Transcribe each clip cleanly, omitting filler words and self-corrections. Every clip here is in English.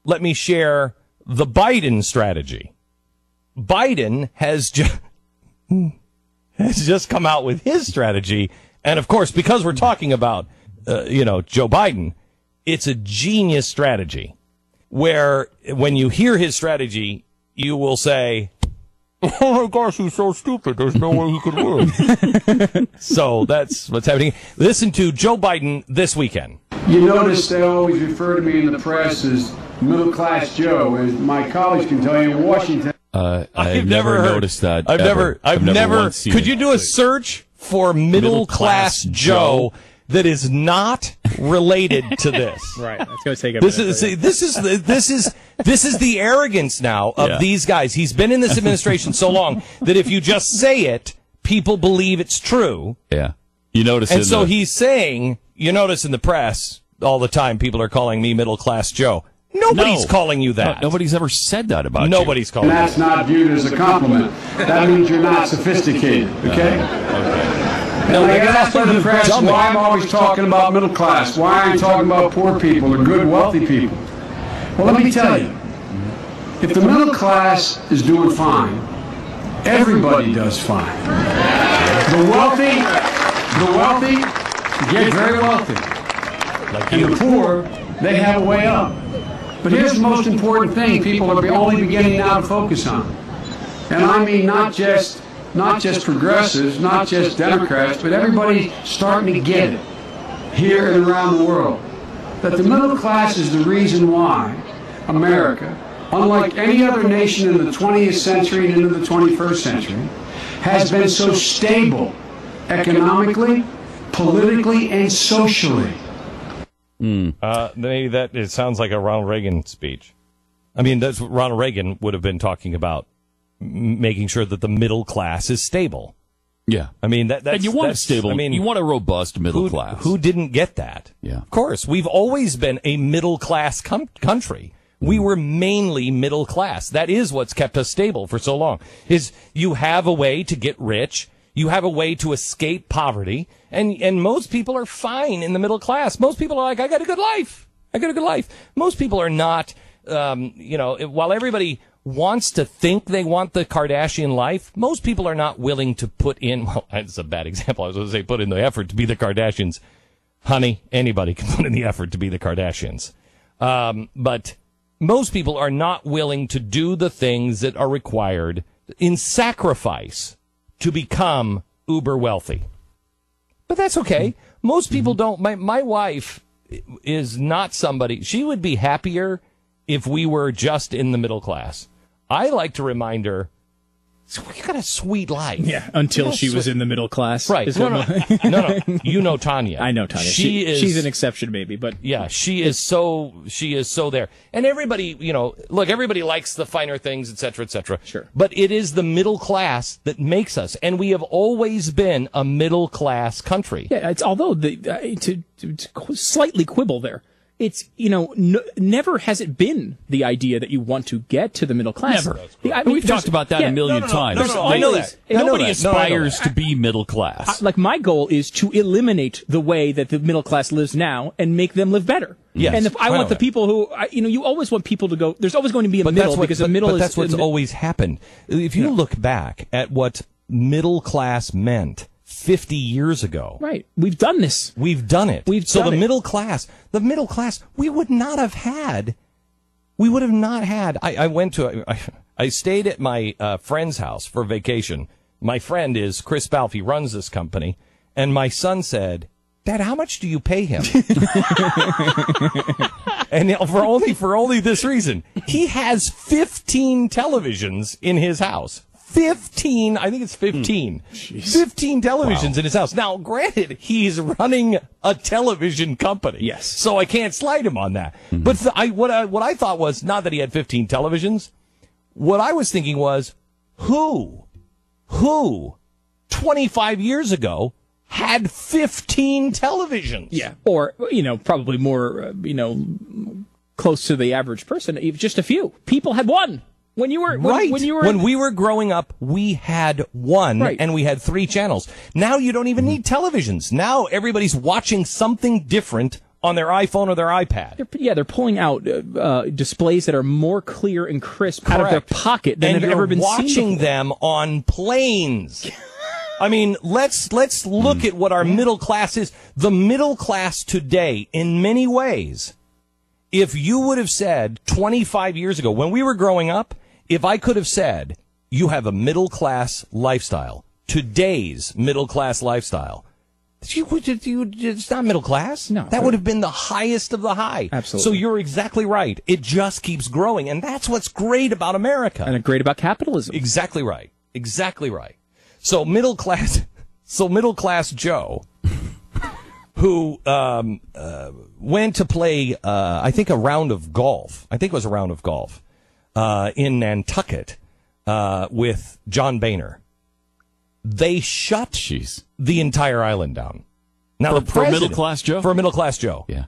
let me share the Biden strategy. Biden has just come out with his strategy. And, of course, because we're talking about, Joe Biden, it's a genius strategy where when you hear his strategy, you will say, oh, my gosh, he's so stupid. There's no way he could win. So that's what's happening. Listen to Joe Biden this weekend. You notice they always refer to me in the press as middle-class Joe. As my colleagues can tell you in Washington. I've never noticed that. I've never. Could you do a search for middle-class Joe that is not related to this? Right. That's going to take a minute. This is the arrogance now of these guys. He's been in this administration so long that if you just say it, people believe it's true. Yeah. You notice. And so he's saying, you notice in the press all the time, people are calling me middle-class Joe. Nobody's calling you that. Nobody's ever said that about you. Nobody's calling you that. That's not viewed as a compliment. That means you're not sophisticated, okay? And I get asked by the press why I'm always talking about middle class, why I'm talking about poor people or good, wealthy people. Well, let me tell you, if the middle class is doing fine, everybody does fine. The wealthy get very wealthy. And the poor, they have a way up. But here's the most important thing people are only beginning now to focus on. And I mean not just progressives, not just Democrats, but everybody starting to get it here and around the world. That the middle class is the reason why America, unlike any other nation in the 20th century and into the 21st century, has been so stable economically, politically, and socially. Maybe it sounds like a Ronald Reagan speech. I mean, that's what Ronald Reagan would have been talking about, making sure that the middle class is stable. Yeah. I mean, that's... And you want a stable, I mean, you want a robust middle class. Who didn't get that? Yeah. Of course. We've always been a middle class country. We were mainly middle class. That is what's kept us stable for so long, is you have a way to get rich. You have a way to escape poverty, and most people are fine in the middle class. Most people are like, I got a good life. Most people are not, while everybody wants to think they want the Kardashian life, most people are not willing to put in, well, that's a bad example. I was going to say put in the effort to be the Kardashians. Honey, anybody can put in the effort to be the Kardashians. But most people are not willing to do the things that are required in sacrifice to become uber wealthy. But that's okay. Most people don't. My wife is not somebody, she would be happier if we were just in the middle class. I like to remind her, you got a sweet life. Yeah, until she was in the middle class. Right. No. You know Tanya. I know Tanya. She's an exception, maybe, but yeah, she is so there. And everybody, look, everybody likes the finer things, et cetera, et cetera. Sure. But it is the middle class that makes us, and we have always been a middle class country. Yeah, it's although to slightly quibble there. It's, never has it been the idea that you want to get to the middle class. Never. We've talked about that a million times. I know that. Nobody aspires to be middle class. My goal is to eliminate the way that the middle class lives now and make them live better. Yes. And if I want the people who, you always want people to go, there's always going to be a middle because the middle is... But that's what's always happened. If you look back at what middle class meant 50 years ago. Right. We've done this. We've done it. The middle class, we would not have had, I stayed at my friend's house for vacation. My friend is Chris Balfe. He runs this company. And my son said, Dad, how much do you pay him? And for only this reason, he has 15 televisions in his house. 15, I think it's 15. 15 televisions in his house. Now, granted, he's running a television company. Yes. So I can't slide him on that. Mm-hmm. But what I thought was not that he had 15 televisions. What I was thinking was, who 25 years ago had 15 televisions? Yeah. Or, probably more, close to the average person, just a few. People had one. When we were growing up, we had one, and we had 3 channels. Now you don't even need televisions. Now everybody's watching something different on their iPhone or their iPad. They're pulling out displays that are more clear and crisp out of their pocket than have ever been seen before. Watching them on planes. I mean, let's look at what our middle class is. The middle class today, in many ways, if you would have said 25 years ago, when we were growing up, if I could have said, you have a middle class lifestyle, today's middle class lifestyle, it's not middle class. No. That would have been the highest of the high. Absolutely. So you're exactly right. It just keeps growing. And that's what's great about America. And great about capitalism. Exactly right. Exactly right. So middle class Joe, who went to play, I think, a round of golf. I think it was a round of golf in Nantucket with John Boehner. They shut the entire island down. Now for middle class Joe? For middle class Joe. Yeah.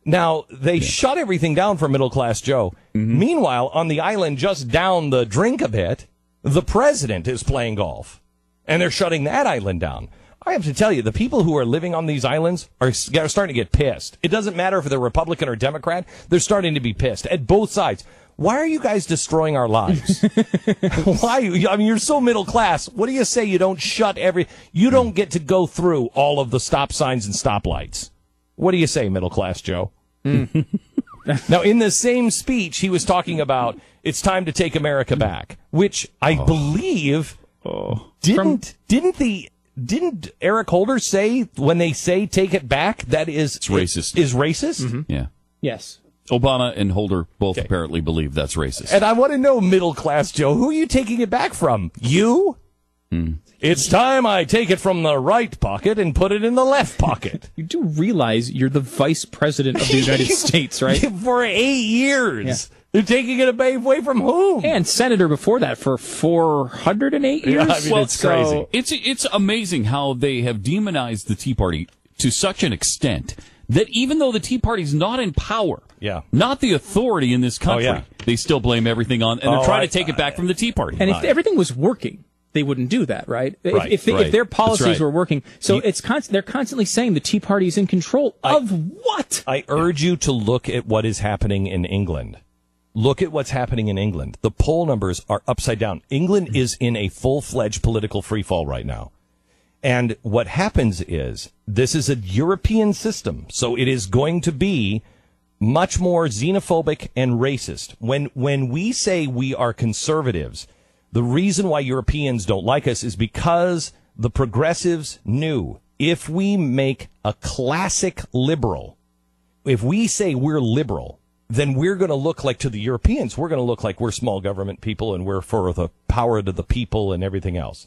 Now, they shut everything down for middle class Joe. Mm-hmm. Meanwhile, on the island just down the drink a bit, the president is playing golf. And they're shutting that island down. I have to tell you, the people who are living on these islands are starting to get pissed. It doesn't matter if they're Republican or Democrat. They're starting to be pissed at both sides. Why are you guys destroying our lives? Why? I mean, you're so middle class. What do you say you don't you don't get to go through all of the stop signs and stoplights? What do you say, middle class Joe? Now, in the same speech, he was talking about it's time to take America back, which I believe didn't Eric Holder say when they say take it back that it's racist? Is racist? Mm-hmm. Yeah. Yes. Obama and Holder both apparently believe that's racist. And I want to know, middle class Joe, who are you taking it back from? You? It's time I take it from the right pocket and put it in the left pocket. You do realize you're the vice president of the United States, right? For 8 years. Yeah. They're taking it away from whom? And senator before that for 408 years. Yeah, I mean, it's crazy. It's amazing how they have demonized the Tea Party to such an extent that even though the Tea Party's not in power, not the authority in this country, they still blame everything on, and they're trying to take it back from the Tea Party. And if everything was working, they wouldn't do that, right? If their policies were working. So they're constantly saying the Tea Party is in control of what? I urge you to look at what is happening in England. Look at what's happening in England. The poll numbers are upside down. England is in a full-fledged political freefall right now. And what happens is, this is a European system, so it is going to be much more xenophobic and racist. When we say we are conservatives, the reason why Europeans don't like us is because the progressives knew if we make a classic liberal, if we say we're liberal, then we're going to look like, to the Europeans, we're going to look like we're small government people and we're for the power to the people and everything else.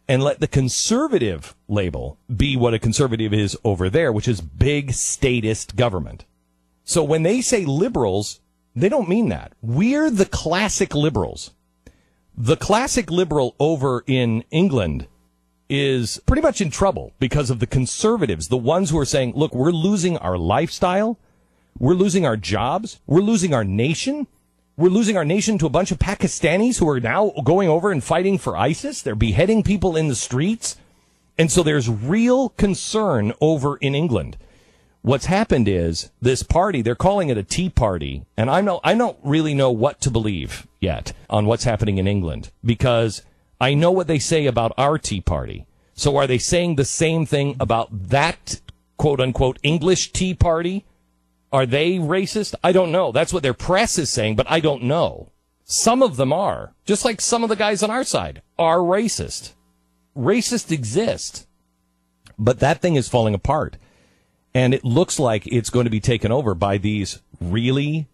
And let the conservative label be what a conservative is over there, which is big statist government. So when they say liberals, they don't mean that. We're the classic liberals. The classic liberal over in England is pretty much in trouble because of the conservatives, the ones who are saying, look, we're losing our lifestyle, we're losing our jobs, we're losing our nation. We're losing our nation to a bunch of Pakistanis who are now going over and fighting for ISIS. They're beheading people in the streets. And so there's real concern over in England. What's happened is this party, they're calling it a Tea Party. And I don't really know what to believe yet on what's happening in England, because I know what they say about our Tea Party. So are they saying the same thing about that quote unquote English Tea Party? Are they racist? I don't know. That's what their press is saying, but I don't know. Some of them are, just like some of the guys on our side are racist. Racists exist, but that thing is falling apart. And it looks like it's going to be taken over by these really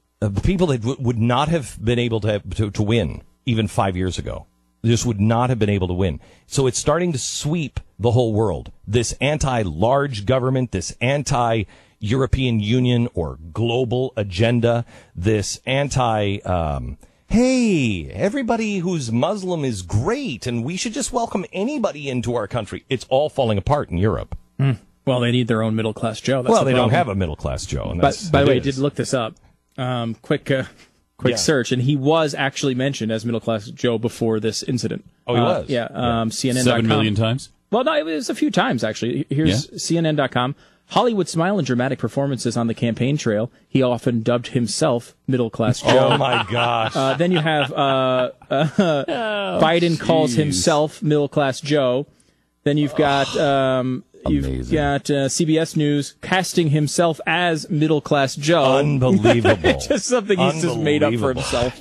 people that would not have been able to win even 5 years ago. They just would not have been able to win. So it's starting to sweep the whole world. This anti-large government, this anti-European Union or global agenda, this hey, everybody who's Muslim is great and we should just welcome anybody into our country. It's all falling apart in Europe. Well, they need their own middle-class Joe. They don't have a middle-class Joe. And by the way, I did look this up. Quick search, and he was actually mentioned as middle-class Joe before this incident. Oh, he was? Yeah, CNN.com. 7 million times? Well, no, it was a few times, actually. Here's CNN.com. Hollywood smile and dramatic performances on the campaign trail. He often dubbed himself middle-class Joe. Oh, my gosh. Then you have Biden calls himself middle-class Joe. Then you've got CBS News casting himself as middle-class Joe. Unbelievable. Just something he's just made up for himself.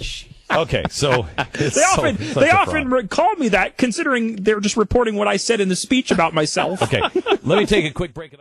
Okay, so they often call me that, considering they're just reporting what I said in the speech about myself. Okay, let me take a quick break.